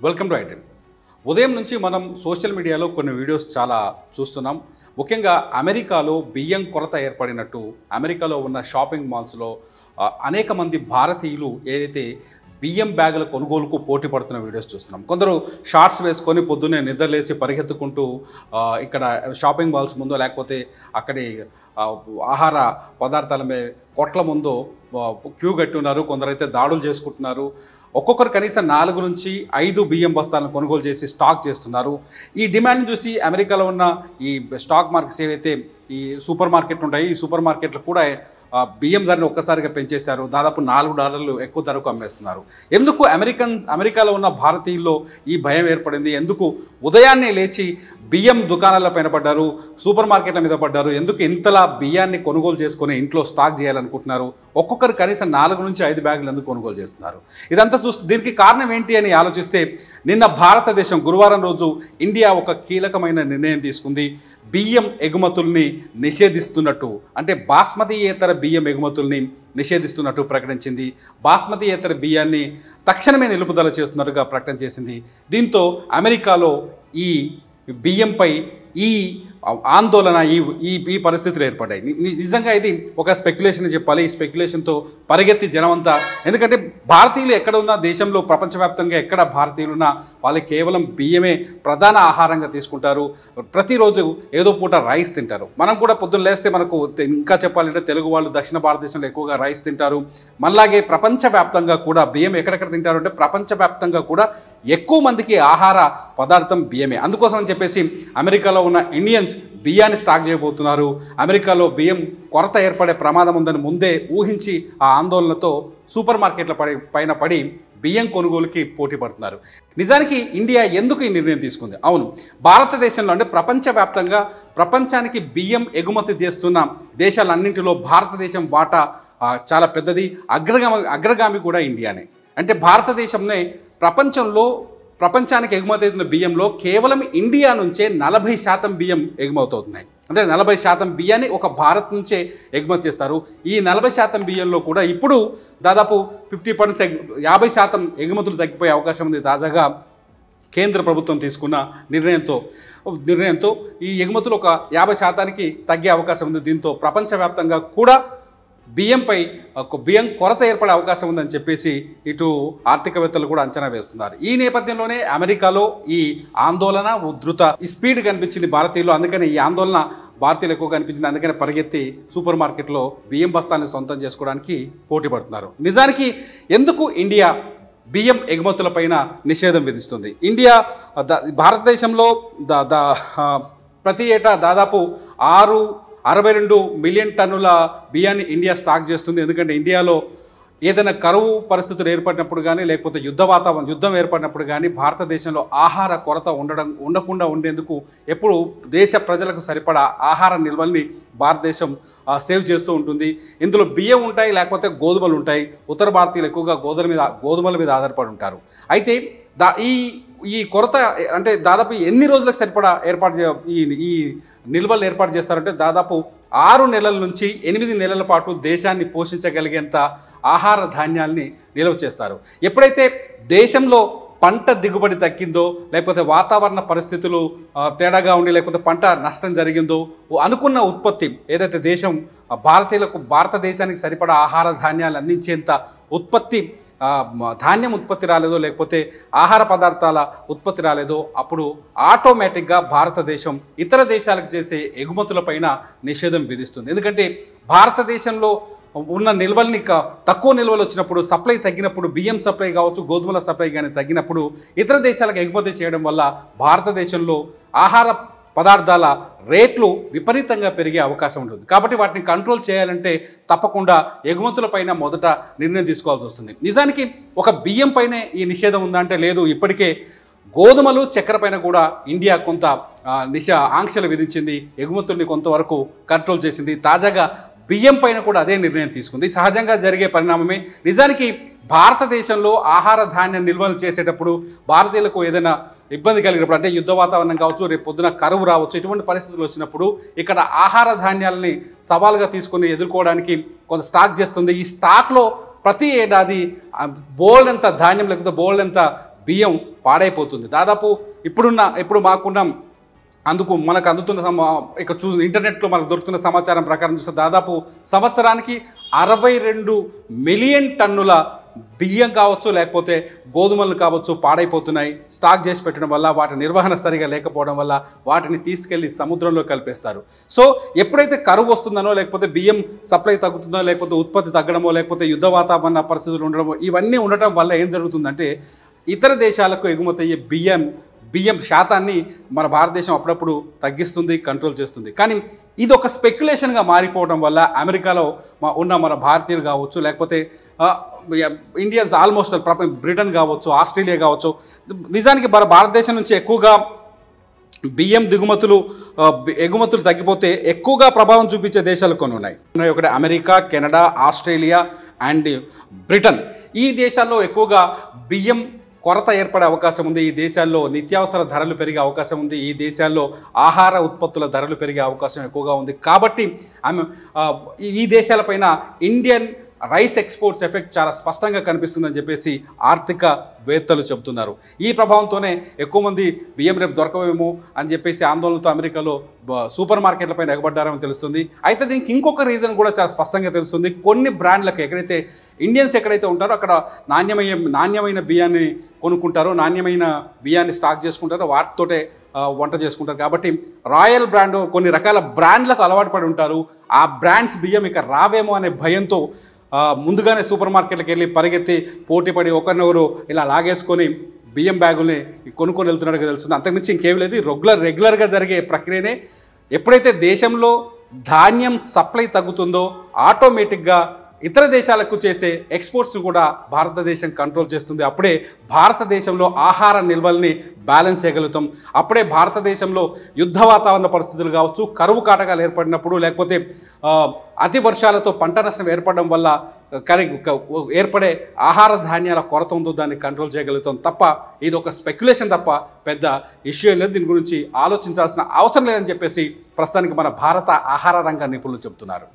Welcome to i ten. ఉదయం నుంచి మనం సోషల్ మీడియాలో కొన్ని వీడియోస్ చాలా చూస్తున్నాం. ముఖ్యంగా అమెరికాలో బియ్యం కొరత ఏర్పడినట్టు అమెరికాలో ఉన్న షాపింగ్ మాల్స్లో అనేక మంది భారతీయులు ఏదైతే బియ్యం బ్యాగుల కొనుగోలుకు పోటీ పడుతున్న వీడియోస్ చూస్తున్నాం. కొందరు షార్ట్స్ వేసుకొని పొద్దున్నే నిద్రలేసి పరిగెత్తుకుంటూ ఇక్కడ షాపింగ్ మాల్స్ ముందో లేకపోతే అక్కడి ఆహార పదార్థాల కొట్ల ముందో క్యూ కట్టి ఉన్నారు. కొందరైతే దాడులు చేసుకుంటున్నారు. ఒక్కొక్కరు కనీసం 4 నుంచి 5 బియ్యం బస్తాలను కొనుగోలు చేసి స్టాక్ చేస్తున్నారు. ఈ డిమాండ్ని చూసి అమెరికాలో ఉన్న ఈ స్టాక్ మార్కెట్స్ ఏవైతే ఈ సూపర్ మార్కెట్లు ఉంటాయి, ఈ సూపర్ మార్కెట్లు కూడా బియ్యం ధరను ఒక్కసారిగా పెంచేశారు. దాదాపు $4 ఎక్కువ ధరకు అమ్మేస్తున్నారు. ఎందుకు అమెరికాలో ఉన్న భారతీయుల్లో ఈ భయం ఏర్పడింది? ఎందుకు ఉదయాన్నే లేచి బియ్యం దుకాణాల పైన పడ్డారు, సూపర్ మార్కెట్ల మీద పడ్డారు? ఎందుకు ఇంతలా బియ్యాన్ని కొనుగోలు చేసుకుని ఇంట్లో స్టాక్ చేయాలనుకుంటున్నారు? ఒక్కొక్కరు కనీసం 4 నుంచి 5 బ్యాగులు ఎందుకు కొనుగోలు చేస్తున్నారు? ఇదంతా చూస్తే దీనికి కారణం ఏంటి అని ఆలోచిస్తే నిన్న భారతదేశం గురువారం రోజు ఇండియా ఒక కీలకమైన నిర్ణయం తీసుకుంది. బియ్యం ఎగుమతుల్ని నిషేధిస్తున్నట్టు, అంటే బాస్మతీయేతర బియ్యం ఎగుమతుల్ని నిషేధిస్తున్నట్టు ప్రకటించింది. బాస్మతీయేతర బియ్యాన్ని తక్షణమే నిలుపుదల చేస్తున్నట్టుగా ప్రకటన చేసింది. దీంతో అమెరికాలో ఈ బియ్యంపై ఈ ఆందోళన ఈ పరిస్థితులు ఏర్పడ్డాయి. నిజంగా ఇది ఒక స్పెక్యులేషన్ చెప్పాలి. ఈ స్పెక్యులేషన్తో పరిగెత్తి జనమంతా, ఎందుకంటే భారతీయులు ఎక్కడ ఉన్నా దేశంలో ప్రపంచవ్యాప్తంగా ఎక్కడ భారతీయులు ఉన్నా వాళ్ళు కేవలం బియ్యమే ప్రధాన ఆహారంగా తీసుకుంటారు. ప్రతిరోజు ఏదో పూట రైస్ తింటారు. మనం కూడా పొద్దున్న లేస్తే మనకు ఇంకా చెప్పాలంటే తెలుగు వాళ్ళు దక్షిణ భారతదేశంలో ఎక్కువగా రైస్ తింటారు. మనలాగే ప్రపంచవ్యాప్తంగా కూడా బియ్యం ఎక్కడెక్కడ తింటారు అంటే ప్రపంచవ్యాప్తంగా కూడా ఎక్కువ మందికి ఆహార పదార్థం బియ్యమే. అందుకోసం అని చెప్పేసి అమెరికాలో ఉన్న ఇండియన్స్ బియ్యాన్ని స్టాక్ చేయబోతున్నారు. అమెరికాలో బియ్యం కొరత ఏర్పడే ప్రమాదం ఉందని ముందే ఊహించి ఆ ఆందోళనతో సూపర్ మార్కెట్ల పైన పడి బియ్యం కొనుగోలుకి పోటీ పడుతున్నారు. నిజానికి ఇండియా ఎందుకు ఈ నిర్ణయం తీసుకుంది? అవును, భారతదేశంలో అంటే ప్రపంచవ్యాప్తంగా ప్రపంచానికి బియ్యం ఎగుమతి చేస్తున్న దేశాలన్నింటిలో భారతదేశం వాటా చాలా పెద్దది. అగ్రగామి కూడా ఇండియానే. అంటే భారతదేశంనే ప్రపంచానికి ఎగుమతి అవుతున్న బియ్యంలో కేవలం ఇండియా నుంచే 40% బియ్యం ఎగుమవుతున్నాయి. అంటే 40% బియ్యాన్ని ఒక భారత్ నుంచే ఎగుమతి చేస్తారు. ఈ 40% బియ్యంలో కూడా ఇప్పుడు దాదాపు 50% ఎగుమతులు తగ్గిపోయే అవకాశం ఉంది. తాజాగా కేంద్ర ప్రభుత్వం తీసుకున్న నిర్ణయంతో ఈ ఎగుమతులు ఒక 50%కి తగ్గే అవకాశం ఉంది. దీంతో ప్రపంచవ్యాప్తంగా కూడా బియ్యం కొరత ఏర్పడే అవకాశం ఉందని చెప్పేసి ఇటు ఆర్థికవేత్తలు కూడా అంచనా వేస్తున్నారు. ఈ నేపథ్యంలోనే అమెరికాలో ఈ ఆందోళన ఉధృత స్పీడ్ కనిపించింది భారతీయులు. అందుకని ఈ ఆందోళన భారతీయులు ఎక్కువ కనిపించింది. అందుకని పరిగెత్తి సూపర్ మార్కెట్లో బియ్యం బస్తాన్ని సొంతం చేసుకోవడానికి పోటీ పడుతున్నారు. నిజానికి ఎందుకు ఇండియా బియ్యం ఎగుమతులపైన నిషేధం విధిస్తుంది? భారతదేశంలో ప్రతి ఏటా దాదాపు 62 మిలియన్ టన్నుల బియ్యాన్ని ఇండియా స్టాక్ చేస్తుంది. ఎందుకంటే ఇండియాలో ఏదైనా కరువు పరిస్థితులు ఏర్పడినప్పుడు కానీ లేకపోతే యుద్ధం ఏర్పడినప్పుడు కానీ భారతదేశంలో ఆహార కొరత ఉండకుండా ఉండేందుకు ఎప్పుడు దేశ ప్రజలకు సరిపడా ఆహార నిల్వల్ని భారతదేశం సేవ్ చేస్తూ ఉంటుంది. ఇందులో బియ్యం ఉంటాయి, లేకపోతే గోధుమలు ఉంటాయి. ఉత్తర భారతీయులు ఎక్కువగా గోధుమల మీద ఆధారపడి ఉంటారు. అయితే ఈ కొరత అంటే దాదాపు ఎన్ని రోజులకు సరిపడా ఈ నిల్వలు ఏర్పాటు చేస్తారంటే దాదాపు 6 నెలల నుంచి 8 నెలల పాటు దేశాన్ని పోషించగలిగేంత ఆహార ధాన్యాల్ని నిల్వ చేస్తారు. ఎప్పుడైతే దేశంలో పంట దిగుబడి తగ్గిందో, లేకపోతే వాతావరణ పరిస్థితులు తేడాగా ఉండి, లేకపోతే పంట నష్టం జరిగిందో, అనుకున్న ఉత్పత్తి ఏదైతే భారతదేశానికి సరిపడా ఆహార ధాన్యాలు అందించేంత ధాన్యం ఉత్పత్తి రాలేదో, లేకపోతే ఆహార పదార్థాల ఉత్పత్తి రాలేదో, అప్పుడు ఆటోమేటిక్గా భారతదేశం ఇతర దేశాలకు చేసే ఎగుమతులపైన నిషేధం విధిస్తుంది. ఎందుకంటే భారతదేశంలో ఉన్న నిల్వల్ని తక్కువ నిల్వలు వచ్చినప్పుడు, సప్లై తగ్గినప్పుడు, బియ్యం సప్లై కావచ్చు, గోధుమల సప్లై కానీ తగ్గినప్పుడు ఇతర దేశాలకు ఎగుమతి చేయడం వల్ల భారతదేశంలో ఆహార పదార్థాల రేట్లు విపరీతంగా పెరిగే అవకాశం ఉంటుంది. కాబట్టి వాటిని కంట్రోల్ చేయాలంటే తప్పకుండా ఎగుమతులపైన మొదట నిర్ణయం తీసుకోవాల్సి వస్తుంది. నిజానికి ఒక బియ్యం పైనే ఈ నిషేధం ఉందా అంటే లేదు. ఇప్పటికే గోధుమలు, చక్కెర పైన కూడా ఇండియా కొంత ఆంక్షలు విధించింది. ఎగుమతుల్ని కొంతవరకు కంట్రోల్ చేసింది. తాజాగా బియ్యం పైన కూడా అదే నిర్ణయం తీసుకుంది. సహజంగా జరిగే పరిణామమే. నిజానికి భారతదేశంలో ఆహార ధాన్యం నిల్వలు చేసేటప్పుడు భారతీయులకు ఏదైనా ఇబ్బంది కలిగినప్పుడు, అంటే యుద్ధ వాతావరణం కావచ్చు, రేపు పొద్దున కరువు రావచ్చు, ఇటువంటి పరిస్థితులు వచ్చినప్పుడు ఇక్కడ ఆహార ధాన్యాలని సవాలుగా తీసుకుని ఎదుర్కోవడానికి కొంత స్టాక్ చేస్తుంది. ఈ స్టాక్లో ప్రతి ఏడాది బోల్డ్ ఎంత ధాన్యం లేకపోతే బోల్డ్ ఎంత బియ్యం పాడైపోతుంది. దాదాపు ఇప్పుడు మాకున్న మనకు అందుతున్న ఇక ఇంటర్నెట్లో మనకు దొరుకుతున్న సమాచారం ప్రకారం చూస్తే దాదాపు సంవత్సరానికి 62 మిలియన్ టన్నుల బియ్యం కావచ్చు, లేకపోతే గోధుమలు కావచ్చు పాడైపోతున్నాయి. స్టాక్ చేసి పెట్టడం వల్ల, వాటి నిర్వహణ సరిగా లేకపోవడం వల్ల వాటిని తీసుకెళ్లి సముద్రంలో కలిపేస్తారు. సో ఎప్పుడైతే కరువు వస్తుందనో, లేకపోతే బియ్యం సప్లై తగ్గుతుందో, లేకపోతే ఉత్పత్తి తగ్గడమో, లేకపోతే యుద్ధ వాతావరణ పరిస్థితులు ఉండడమో, ఇవన్నీ ఉండటం వల్ల ఏం జరుగుతుందంటే ఇతర దేశాలకు ఎగుమతి అయ్యే బియ్యం శాతాన్ని మన భారతదేశం అప్పుడప్పుడు తగ్గిస్తుంది, కంట్రోల్ చేస్తుంది. కానీ ఇది ఒక స్పెక్యులేషన్గా మారిపోవడం వల్ల అమెరికాలో ఉన్న మన భారతీయులు కావచ్చు, లేకపోతే ఇండియన్స్ ఆల్మోస్ట్ బ్రిటన్ కావచ్చు, ఆస్ట్రేలియా కావచ్చు, నిజానికి మన భారతదేశం నుంచి ఎక్కువగా బియ్యం ఎగుమతులు తగ్గిపోతే ఎక్కువగా ప్రభావం చూపించే దేశాలు కొన్ని ఉన్నాయి. ఒకటి America, Canada, Australia and Britain. ఈ దేశాల్లో ఎక్కువగా బియ్యం కొరత ఏర్పడే అవకాశం ఉంది. ఈ దేశాల్లో నిత్యావసర ధరలు పెరిగే అవకాశం ఉంది. ఈ దేశాల్లో ఆహార ఉత్పత్తుల ధరలు పెరిగే అవకాశం ఎక్కువగా ఉంది. కాబట్టి ఈ దేశాలపైన ఇండియన్ రైస్ ఎక్స్పోర్ట్స్ ఎఫెక్ట్ చాలా స్పష్టంగా కనిపిస్తుందని చెప్పేసి ఆర్థికవేత్తలు చెబుతున్నారు. ఈ ప్రభావంతోనే ఎక్కువ మంది బియ్యం రేపు దొరకవేమో అని చెప్పేసి ఆందోళనతో అమెరికాలో సూపర్ మార్కెట్లపైన ఎగబడ్డారని తెలుస్తుంది. అయితే దీనికి ఇంకొక రీజన్ కూడా చాలా స్పష్టంగా తెలుస్తుంది. కొన్ని బ్రాండ్లకు ఇండియన్స్ ఎక్కడైతే ఉంటారో అక్కడ నాణ్యమైన బియ్యాన్ని కొనుక్కుంటారో, నాణ్యమైన బియ్యాన్ని స్టాక్ చేసుకుంటారో, వాటితోటే వంట చేసుకుంటారు. కాబట్టి రాయల్ బ్రాండ్ కొన్ని రకాల బ్రాండ్లకు అలవాటు పడి ఉంటారు. ఆ బ్రాండ్స్ బియ్యం ఇక రావేమో అనే భయంతో ముందుగానే సూపర్ మార్కెట్లకు వెళ్ళి పరిగెత్తి పోటీపడి ఒకరినొకరు ఇలా లాగేసుకొని బియ్యం బ్యాగుల్ని కొనుక్కొని వెళ్తున్నట్టుగా తెలుస్తుంది. అంతకుమించి ఇంకేం లేదు. రెగ్యులర్గా జరిగే ప్రక్రియనే. ఎప్పుడైతే దేశంలో ధాన్యం సప్లై తగ్గుతుందో ఆటోమేటిక్గా ఇతర దేశాలకు చేసే ఎక్స్పోర్ట్స్ను కూడా భారతదేశం కంట్రోల్ చేస్తుంది. అప్పుడే భారతదేశంలో ఆహార నిల్వల్ని బ్యాలెన్స్ చేయగలుగుతాం. అప్పుడే భారతదేశంలో యుద్ధ వాతావరణ పరిస్థితులు కావచ్చు, కరువు కాటకాలు ఏర్పడినప్పుడు, లేకపోతే అతి వర్షాలతో పంట నష్టం ఏర్పడడం వల్ల ఏర్పడే ఆహార ధాన్యాల కొరత ఉందో దాన్ని కంట్రోల్ చేయగలుగుతాం. తప్ప ఇది ఒక స్పెక్యులేషన్ తప్ప పెద్ద ఇష్యూ లేదు. దీని గురించి ఆలోచించాల్సిన అవసరం లేదని చెప్పేసి ప్రస్తుతానికి మన భారత ఆహార రంగ నిపుణులు చెబుతున్నారు.